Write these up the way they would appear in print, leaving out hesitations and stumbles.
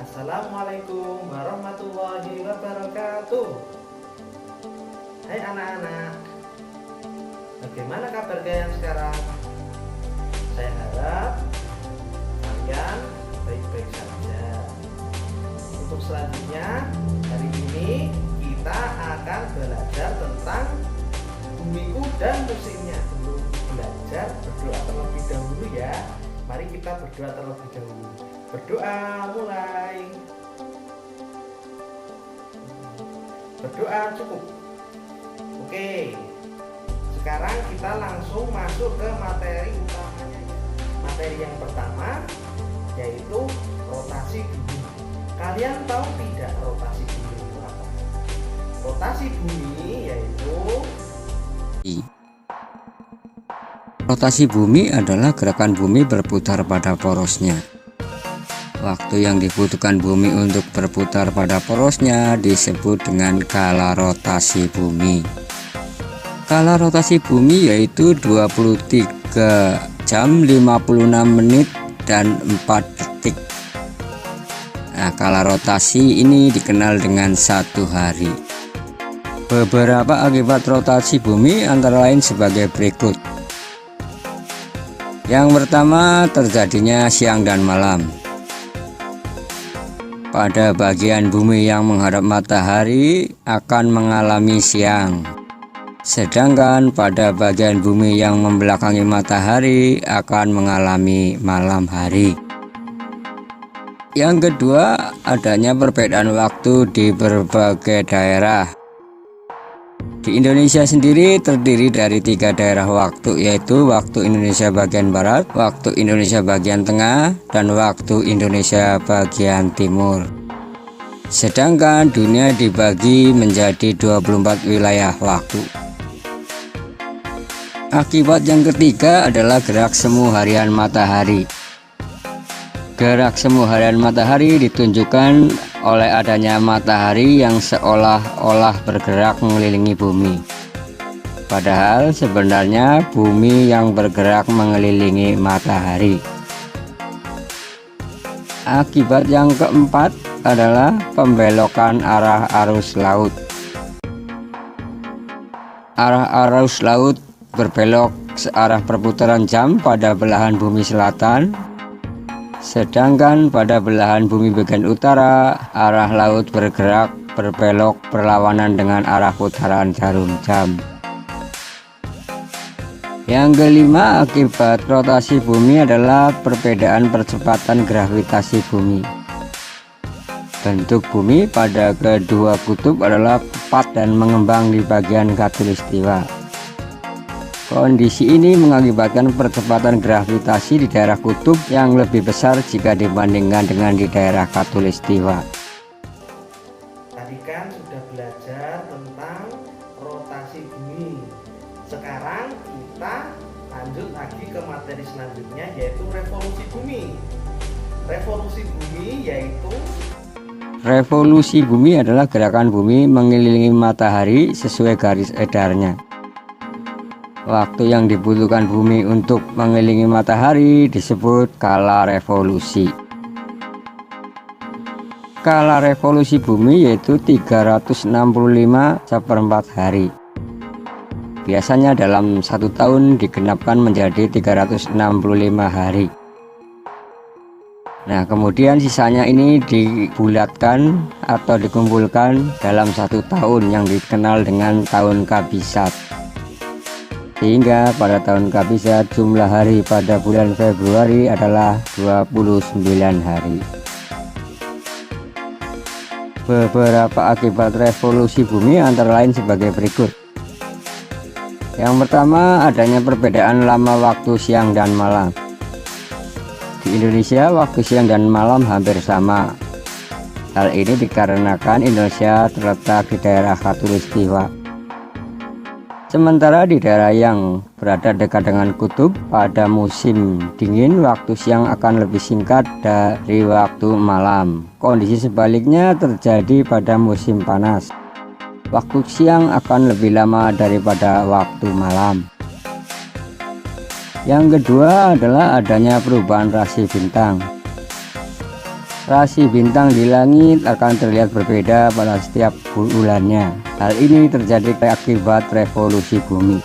Assalamualaikum warahmatullahi wabarakatuh. Hai anak-anak, bagaimana kabar kalian sekarang? Saya harap kalian baik-baik saja. Untuk selanjutnya, hari ini kita akan belajar tentang bumiku dan musimnya. Sebelum belajar, berdoa terlebih dahulu ya. Mari kita berdoa terlebih dahulu. Berdoa mulai. Berdoa cukup. Oke. Sekarang kita langsung masuk ke materi utamanya. Materi yang pertama yaitu rotasi bumi. Kalian tahu tidak rotasi bumi itu apa? Rotasi bumi yaitu Rotasi bumi adalah gerakan bumi berputar pada porosnya. Waktu yang dibutuhkan bumi untuk berputar pada porosnya disebut dengan kala rotasi bumi. Kala rotasi bumi yaitu 23 jam 56 menit dan 4 detik. Nah, kala rotasi ini dikenal dengan 1 hari. Beberapa akibat rotasi bumi antara lain sebagai berikut. Yang pertama, terjadinya siang dan malam. Pada bagian bumi yang menghadap matahari akan mengalami siang, sedangkan pada bagian bumi yang membelakangi matahari akan mengalami malam hari. Yang kedua, adanya perbedaan waktu di berbagai daerah. Di Indonesia sendiri terdiri dari 3 daerah waktu, yaitu waktu Indonesia bagian Barat, waktu Indonesia bagian Tengah, dan waktu Indonesia bagian Timur. Sedangkan dunia dibagi menjadi 24 wilayah waktu. Akibat yang ketiga adalah gerak semu harian matahari. Gerak semu harian matahari ditunjukkan oleh adanya matahari yang seolah-olah bergerak mengelilingi bumi. Padahal sebenarnya bumi yang bergerak mengelilingi matahari. Akibat yang keempat adalah pembelokan arah arus laut. Arah arus laut berbelok searah perputaran jam pada belahan bumi selatan. Sedangkan pada belahan bumi bagian utara, arah laut bergerak berbelok berlawanan dengan arah putaran jarum jam. Yang kelima, akibat rotasi bumi adalah perbedaan percepatan gravitasi bumi. Bentuk bumi pada kedua kutub adalah tepat dan mengembang di bagian khatulistiwa. Kondisi ini mengakibatkan percepatan gravitasi di daerah kutub yang lebih besar jika dibandingkan dengan di daerah khatulistiwa. Tadi kan sudah belajar tentang rotasi bumi. Sekarang kita lanjut lagi ke materi selanjutnya yaitu revolusi bumi. Revolusi bumi adalah gerakan bumi mengelilingi matahari sesuai garis edarnya. Waktu yang dibutuhkan bumi untuk mengelilingi matahari disebut kala revolusi. Kala revolusi bumi yaitu 365/4 hari. Biasanya dalam 1 tahun digenapkan menjadi 365 hari. Nah, kemudian sisanya ini dibulatkan atau dikumpulkan dalam 1 tahun yang dikenal dengan tahun kabisat. Sehingga pada tahun kabisat jumlah hari pada bulan Februari adalah 29 hari. Beberapa akibat revolusi bumi antara lain sebagai berikut. Yang pertama, adanya perbedaan lama waktu siang dan malam. Di Indonesia waktu siang dan malam hampir sama. Hal ini dikarenakan Indonesia terletak di daerah khatulistiwa. Sementara di daerah yang berada dekat dengan kutub, pada musim dingin waktu siang akan lebih singkat dari waktu malam. Kondisi sebaliknya terjadi pada musim panas. Waktu siang akan lebih lama daripada waktu malam. Yang kedua adalah adanya perubahan rasi bintang. Rasi bintang di langit akan terlihat berbeda pada setiap bulannya. Hal ini terjadi akibat revolusi bumi.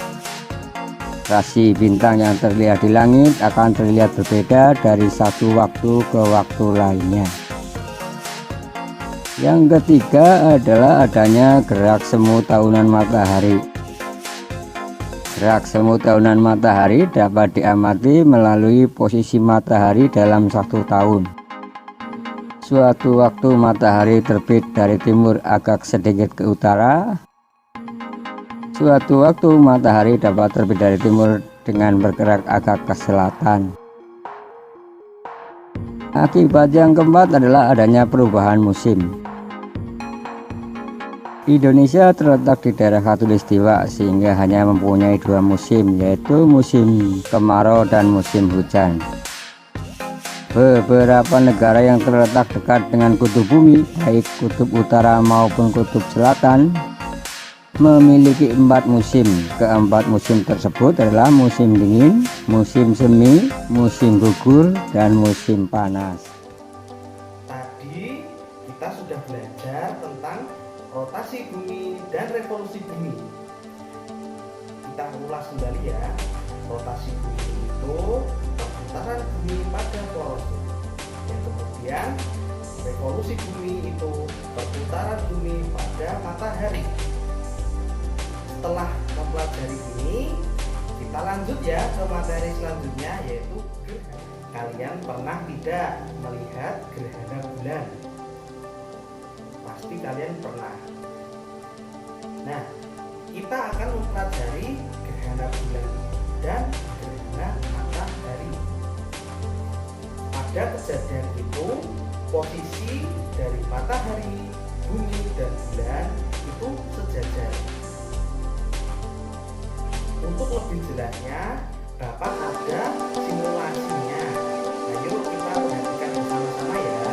Rasi bintang yang terlihat di langit akan terlihat berbeda dari satu waktu ke waktu lainnya. Yang ketiga adalah adanya gerak semu tahunan matahari. Gerak semu tahunan matahari dapat diamati melalui posisi matahari dalam satu tahun. Suatu waktu matahari terbit dari timur agak sedikit ke utara. Suatu waktu matahari dapat terbit dari timur dengan bergerak agak ke selatan. Akibat yang keempat adalah adanya perubahan musim. Indonesia terletak di daerah khatulistiwa sehingga hanya mempunyai dua musim, yaitu musim kemarau dan musim hujan. Beberapa negara yang terletak dekat dengan kutub bumi, baik kutub utara maupun kutub selatan, memiliki 4 musim. Keempat musim tersebut adalah musim dingin, musim semi, musim gugur, dan musim panas. Tadi kita sudah belajar tentang rotasi bumi dan revolusi bumi. Kita ulas kembali ya. Rotasi bumi itu perputaran bumi pada porosnya. Yang kemudian revolusi bumi itu perputaran bumi pada matahari. Setelah mempelajari ini, kita lanjut ya ke materi selanjutnya, yaitu gerhana. Kalian pernah tidak melihat gerhana bulan? Pasti kalian pernah. Nah, kita akan mempelajari gerhana bulan dan gerhana matahari. Pada kejadian itu, posisi dari matahari, bumi, dan bulan itu sejajar. Untuk lebih jelasnya, dapat ada simulasinya. Ayo kita perhatikan bersama-sama ya.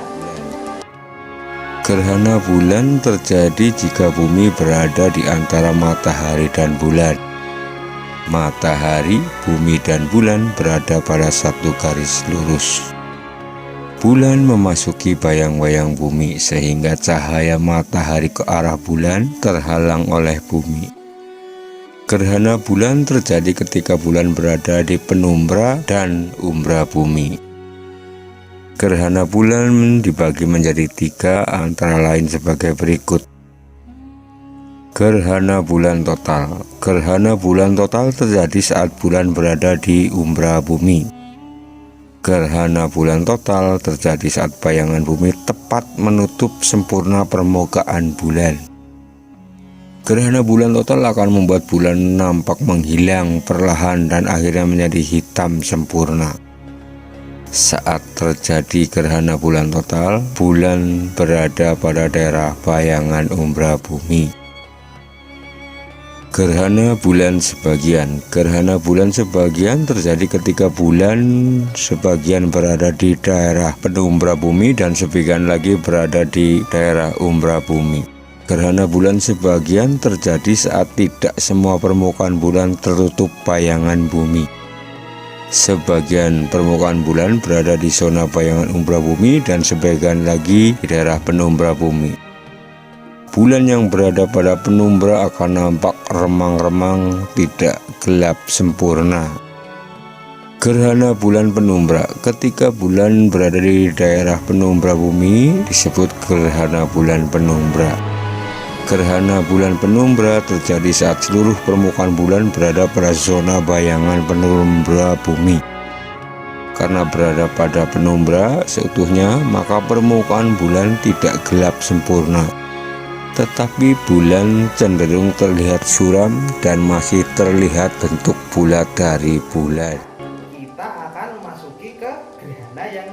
Gerhana bulan terjadi jika bumi berada di antara matahari dan bulan. Matahari, bumi, dan bulan berada pada satu garis lurus. Bulan memasuki bayang-bayang bumi sehingga cahaya matahari ke arah bulan terhalang oleh bumi. Gerhana bulan terjadi ketika bulan berada di penumbra dan umbra bumi. Gerhana bulan dibagi menjadi 3 antara lain sebagai berikut. Gerhana bulan total. Gerhana bulan total terjadi saat bulan berada di umbra bumi. Gerhana bulan total terjadi saat bayangan bumi tepat menutup sempurna permukaan bulan. Gerhana bulan total akan membuat bulan nampak menghilang perlahan dan akhirnya menjadi hitam sempurna. Saat terjadi gerhana bulan total, bulan berada pada daerah bayangan umbra bumi. Gerhana bulan sebagian. Gerhana bulan sebagian terjadi ketika bulan sebagian berada di daerah penumbra bumi dan sebagian lagi berada di daerah umbra bumi. Gerhana bulan sebagian terjadi saat tidak semua permukaan bulan tertutup bayangan bumi. Sebagian permukaan bulan berada di zona bayangan umbra bumi dan sebagian lagi di daerah penumbra bumi. Bulan yang berada pada penumbra akan nampak remang-remang, tidak gelap sempurna. Gerhana bulan penumbra. Ketika bulan berada di daerah penumbra bumi disebut gerhana bulan penumbra. Gerhana bulan penumbra terjadi saat seluruh permukaan bulan berada pada zona bayangan penumbra bumi. Karena berada pada penumbra seutuhnya, maka permukaan bulan tidak gelap sempurna. Tetapi bulan cenderung terlihat suram dan masih terlihat bentuk bulat dari bulan. Kita akan memasuki ke gerhana yang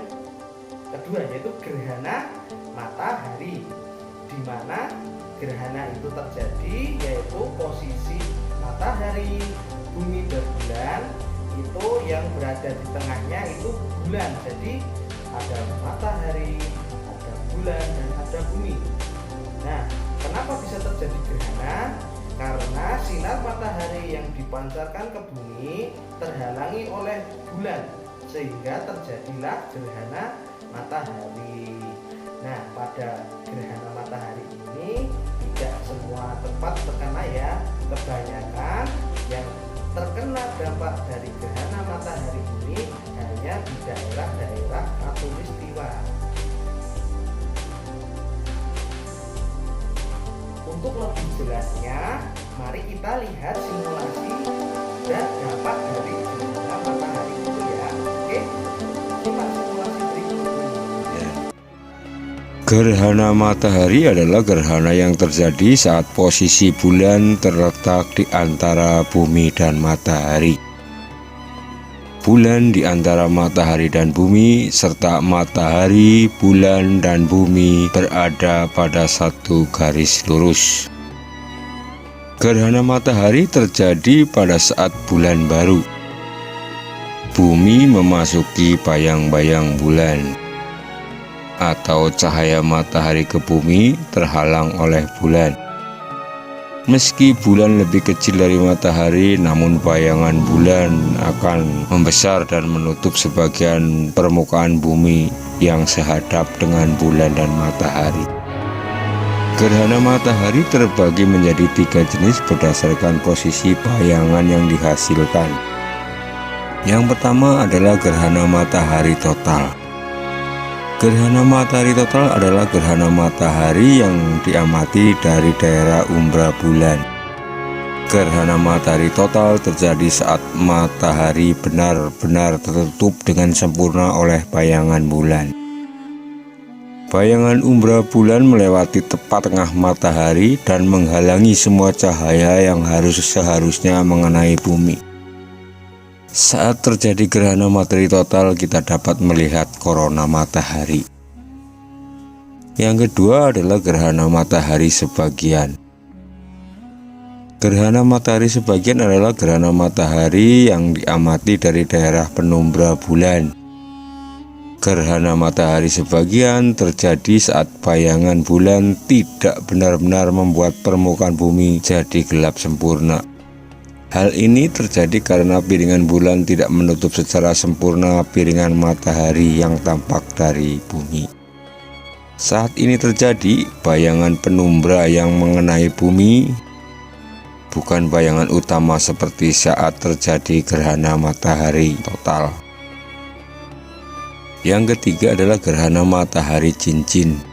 kedua, yaitu gerhana matahari, di mana gerhana itu terjadi yaitu posisi matahari, bumi, dan bulan itu yang berada di tengahnya itu bulan. Jadi ada matahari, ada bulan, dan ada bumi. Nah, kenapa bisa terjadi gerhana? Karena sinar matahari yang dipancarkan ke bumi terhalangi oleh bulan, sehingga terjadilah gerhana matahari. pada gerhana matahari ini tidak semua tempat terkena ya, kebanyakan yang terkena dampak dari gerhana matahari ini hanya di daerah-daerah khatulistiwa. Untuk lebih jelasnya, mari kita lihat simulasi dan dampak dari gerhana matahari itu ya. Oke, simak simulasi berikut ini. Gerhana matahari adalah gerhana yang terjadi saat posisi bulan terletak di antara bumi dan matahari. Bulan di antara matahari dan bumi, serta matahari, bulan, dan bumi berada pada satu garis lurus. Gerhana matahari terjadi pada saat bulan baru. Bumi memasuki bayang-bayang bulan, atau cahaya matahari ke bumi terhalang oleh bulan. Meski bulan lebih kecil dari matahari, namun bayangan bulan akan membesar dan menutup sebagian permukaan bumi yang sehadap dengan bulan dan matahari. Gerhana matahari terbagi menjadi 3 jenis berdasarkan posisi bayangan yang dihasilkan. Yang pertama adalah gerhana matahari total. Gerhana matahari total adalah gerhana matahari yang diamati dari daerah umbra bulan. Gerhana matahari total terjadi saat matahari benar-benar tertutup dengan sempurna oleh bayangan bulan. Bayangan umbra bulan melewati tepat tengah matahari dan menghalangi semua cahaya yang seharusnya mengenai bumi. Saat terjadi gerhana matahari total, kita dapat melihat korona matahari. Yang kedua adalah gerhana matahari sebagian. Gerhana matahari sebagian adalah gerhana matahari yang diamati dari daerah penumbra bulan. Gerhana matahari sebagian terjadi saat bayangan bulan tidak benar-benar membuat permukaan bumi jadi gelap sempurna. Hal ini terjadi karena piringan bulan tidak menutup secara sempurna piringan matahari yang tampak dari bumi. Saat ini terjadi, bayangan penumbra yang mengenai bumi bukan bayangan utama seperti saat terjadi gerhana matahari total. Yang ketiga adalah gerhana matahari cincin.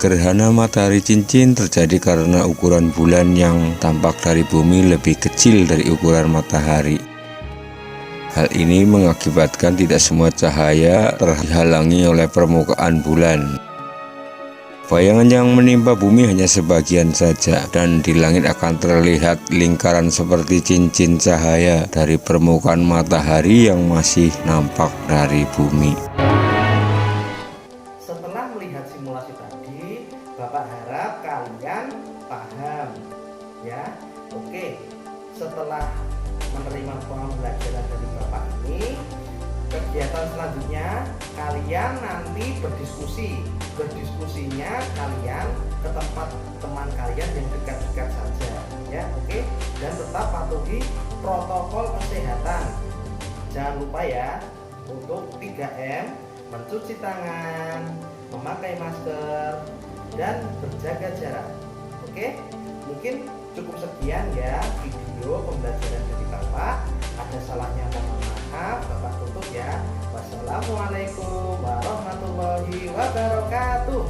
Gerhana matahari cincin terjadi karena ukuran bulan yang tampak dari bumi lebih kecil dari ukuran matahari. Hal ini mengakibatkan tidak semua cahaya terhalangi oleh permukaan bulan. Bayangan yang menimpa bumi hanya sebagian saja, dan di langit akan terlihat lingkaran seperti cincin cahaya dari permukaan matahari yang masih nampak dari bumi. Simulasi tadi, Bapak harap kalian paham ya. Oke, setelah menerima pembelajaran dari Bapak ini, kegiatan selanjutnya kalian nanti berdiskusinya kalian ke tempat teman kalian yang dekat-dekat saja ya. Oke, dan tetap patuhi protokol kesehatan. Jangan lupa ya untuk 3M, mencuci tangan, memakai masker, dan berjaga jarak. Oke, mungkin cukup sekian ya video pembelajaran dari Bapak. Ada salahnya mohon maaf, Bapak tutup ya. Wassalamualaikum warahmatullahi wabarakatuh.